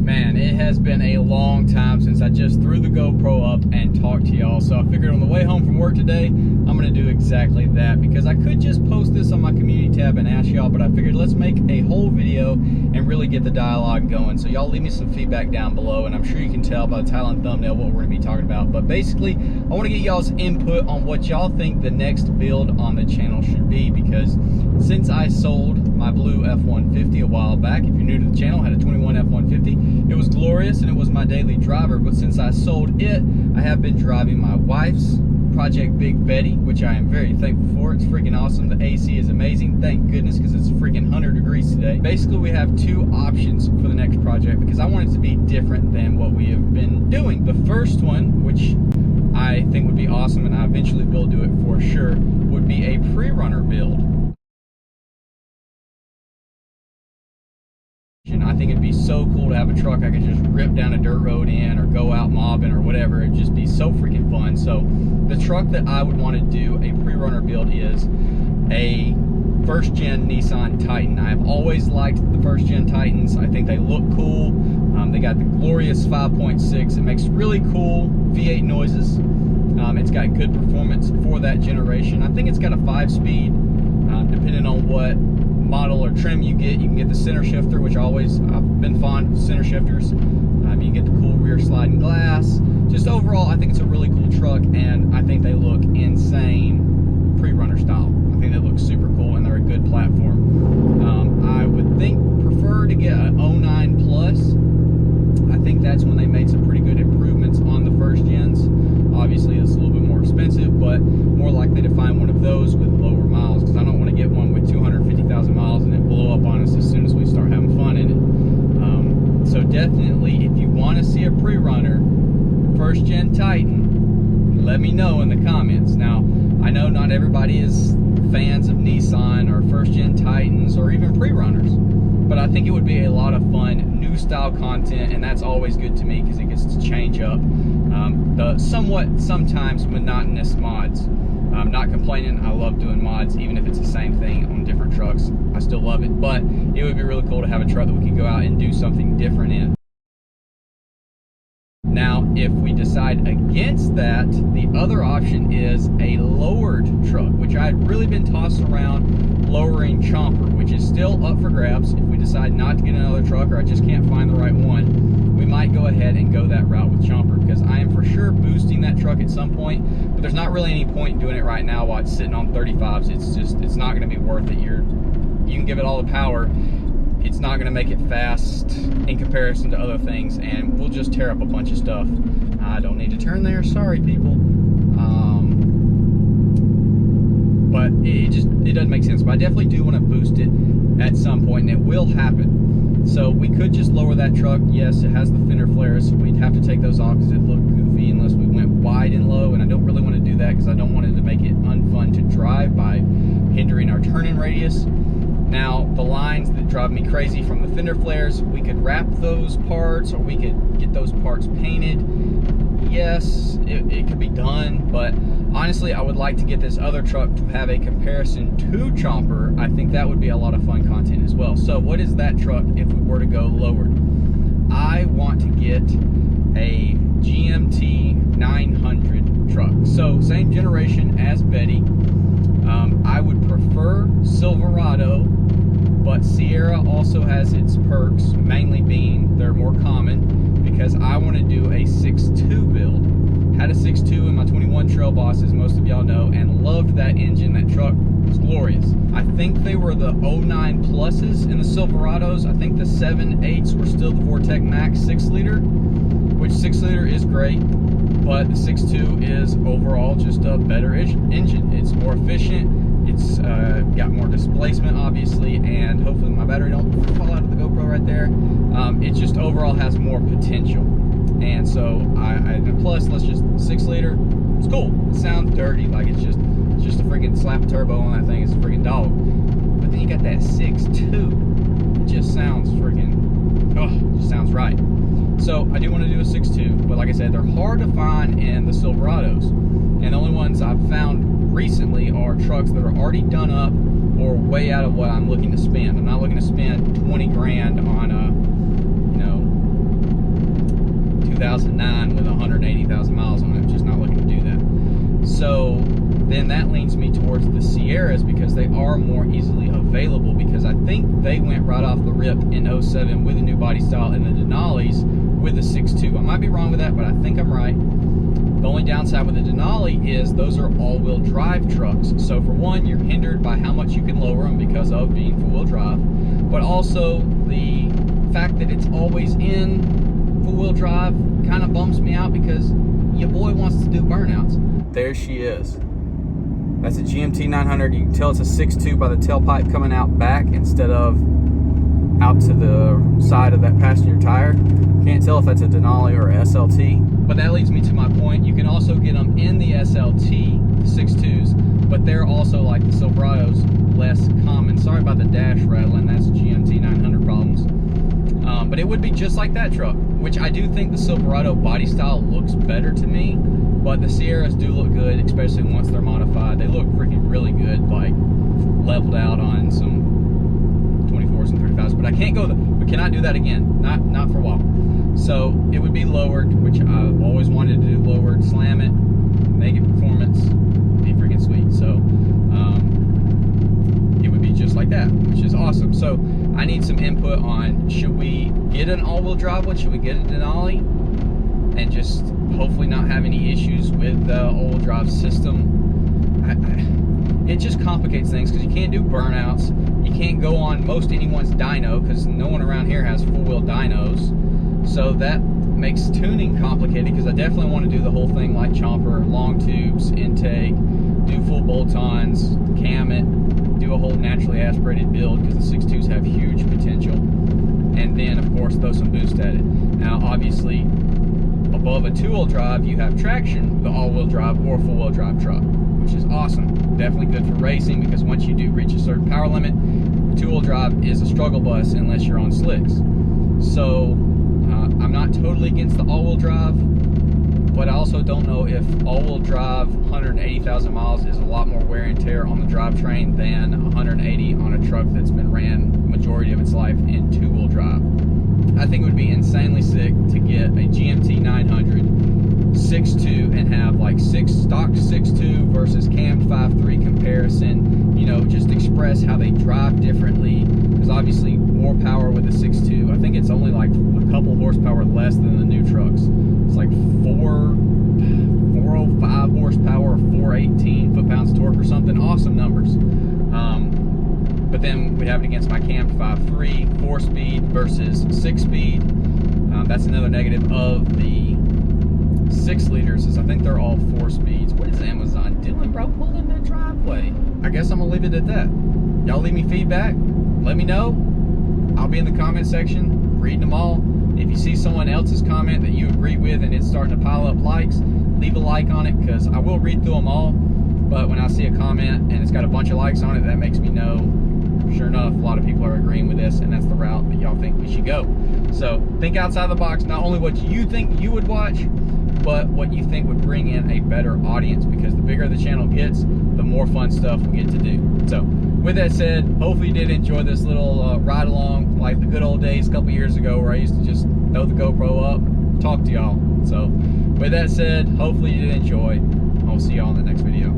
Man, it has been a long time since I just threw the GoPro up and talked to y'all, so I figured on the way home from work today, I'm gonna do exactly that, because I could just post this on my community tab and ask y'all, but I figured let's make a whole video and really get the dialogue going. So y'all leave me some feedback down below, and I'm sure you can tell by the title and thumbnail what we're gonna be talking about. But basically, I wanna get y'all's input on what y'all think the next build on the channel should be, because since I sold my blue F-150 a while back, if you're new to the channel, I had a 21 F-150. It was glorious and it was my daily driver, but since I sold it, I have been driving my wife's Project Big Betty, which I am very thankful for. It's freaking awesome. The AC is amazing, thank goodness, because it's freaking 100 degrees today. Basically, we have two options for the next project, because I want it to be different than what we have been doing. The first one, which I think would be awesome, and I eventually will do it for sure, would be a PreRunner build. I think it'd be so cool to have a truck I could just rip down a dirt road in, or go out mobbing or whatever. It'd just be so freaking fun. So the truck that I would want to do a PreRunner build is a first gen Nissan Titan. I've always liked the first gen Titans. I think they look cool. They got the glorious 5.6. It makes really cool V8 noises. It's got good performance for that generation. I think it's got a 5-speed, depending on what model or trim you can get the center shifter, which I've been fond of center shifters. You get the cool rear sliding glass. Just overall, I think it's a really cool truck, and I think they look insane PreRunner style. I think they look super cool, and they're a good platform. I would prefer to get an 09 Plus. I think that's when they made some pretty good improvements on the first gens. Obviously, it's a little bit more expensive, but more likely to find one of those with lower miles, because I don't want to get one with 250,000 miles and then blow up on us as soon as we start having fun in it. So definitely, if you want to see a PreRunner first gen Titan, let me know in the comments. Now, I know not everybody is fans of Nissan or first gen Titans or even PreRunners, but I think it would be a lot of fun, new style content, and that's always good to me because it gets to change up the sometimes monotonous mods. I'm not complaining. I love doing mods, even if it's the same thing on different trucks. I still love it, but it would be really cool to have a truck that we could go out and do something different in. Now, if we decide against that, the other option is a lowered truck, which I had really been tossing around lowering Chomper, which is still up for grabs. If we decide not to get another truck, or I just can't find the right one, we might go ahead and go that route with Chomper, because I am for sure boosting that truck at some point, but there's not really any point in doing it right now while it's sitting on 35s. It's not going to be worth it. You can give it all the power. It's not going to make it fast in comparison to other things, and we'll just tear up a bunch of stuff. I don't need to turn there, sorry people. But it doesn't make sense. But I definitely do want to boost it at some point, and it will happen. So we could just lower that truck. Yes, it has the fender flares. We'd have to take those off because it looked goofy unless we went wide and low, and I don't really want to do that because I don't want it to make it unfun to drive by hindering our turning radius. Now, the lines that drive me crazy from the fender flares, we could wrap those parts, or we could get those parts painted. Yes, it could be done, but honestly, I would like to get this other truck to have a comparison to Chomper. I think that would be a lot of fun content as well. So what is that truck if we were to go lowered? I want to get a GMT 900 truck. So same generation as Betty. I would prefer Silverado, but Sierra also has its perks, mainly being they're more common, because I want to do a 6.2 build. Had a 6.2 in my 21 Trail Boss, as most of y'all know, and loved that engine. That truck was glorious. I think they were the 09 Pluses in the Silverados. I think the 7.8s were still the Vortec Max 6-liter, which 6-liter is great, but the 6.2 is overall just a better engine. It's more efficient. It's got more displacement, obviously, and hopefully my battery don't fall out of the GoPro right there. It just overall has more potential. And so plus, let's just 6-liter. It's cool. It sounds dirty, like it's just a freaking slap a turbo on that thing. It's a freaking dog. But then you got that 6.2. It just sounds freaking, it just sounds right. So I do want to do a 6.2, but like I said, they're hard to find in the Silverados, and the only ones I've found recently are trucks that are already done up or way out of what I'm looking to spend. I'm not looking to spend 20 grand on a, 2009 with 180,000 miles on it. I'm just not looking to do that. So then that leans me towards the Sierras because they are more easily available, because I think they went right off the rip in 07 with a new body style and the Denali's with the 6.2. I might be wrong with that, but I think I'm right. The only downside with the Denali is those are all-wheel drive trucks. So for one, you're hindered by how much you can lower them because of being four-wheel drive, but also the fact that it's always in four-wheel drive kind of bums me out because your boy wants to do burnouts. There she is. That's a GMT 900. You can tell it's a 6.2 by the tailpipe coming out back instead of out to the side of that passenger tire. Can't tell if that's a Denali or a SLT. But that leads me to my point. You can also get them in the SLT, the 6.2s, but they're also, like the Silverados, less common. Sorry about the dash rattling. That's GMT 900 problems. But it would be just like that truck, which I do think the Silverado body style looks better to me. But the Sierras do look good, especially once they're modified. They look freaking really good, like leveled out on some 24s and 35s. But I can't go, we cannot do that again, not for a while. So it would be lowered, which I've always wanted to do lowered, slam it, make it performance, be freaking sweet. So it would be just like that, which is awesome. So I need some input on, should we get an all-wheel drive one? Should we get a Denali? And just hopefully not have any issues with the all-wheel drive system. It just complicates things because you can't do burnouts. You can't go on most anyone's dyno because no one around here has four-wheel dynos. So that makes tuning complicated because I definitely want to do the whole thing like chomper, long tubes, intake, do full bolt-ons, cam it, do a whole naturally aspirated build because the 6.2s have huge potential. And then, of course, throw some boost at it. Now, obviously, above a two-wheel drive, you have traction with an all-wheel drive or four-wheel drive truck, which is awesome. Definitely good for racing because once you do reach a certain power limit, two-wheel drive is a struggle bus unless you're on slicks. So I'm not totally against the all-wheel drive, but I also don't know if all-wheel drive 180,000 miles is a lot more wear and tear on the drivetrain than 180 on a truck that's been ran majority of its life in two-wheel drive. I think it would be insanely sick to get a GMT 900 6.2 and have like stock 6.2 versus cammed 5.3 comparison, you know, just express how they drive differently, because obviously more power with the 6.2. I think it's only like a couple horsepower less than the new trucks. It's like 405 horsepower, 418 foot-pounds of torque or something. Awesome numbers. But then we have it against my cammed 5.3 4-speed versus 6-speed. That's another negative of the 6-liters, is I think they're all 4 speeds. What is Amazon doing, bro? Pull in their driveway. I guess I'm gonna leave it at that. Y'all leave me feedback. Let me know. I'll be in the comment section reading them all. If you see someone else's comment that you agree with and it's starting to pile up likes, leave a like on it because I will read through them all. But when I see a comment and it's got a bunch of likes on it, that makes me know, sure enough, a lot of people are agreeing with this and that's the route that y'all think we should go. So think outside the box, not only what you think you would watch, but what you think would bring in a better audience, because the bigger the channel gets, the more fun stuff we get to do. So with that said, hopefully you did enjoy this little ride along like the good old days a couple years ago where I used to just throw the GoPro up, talk to y'all. So with that said, hopefully you did enjoy. I'll see y'all in the next video.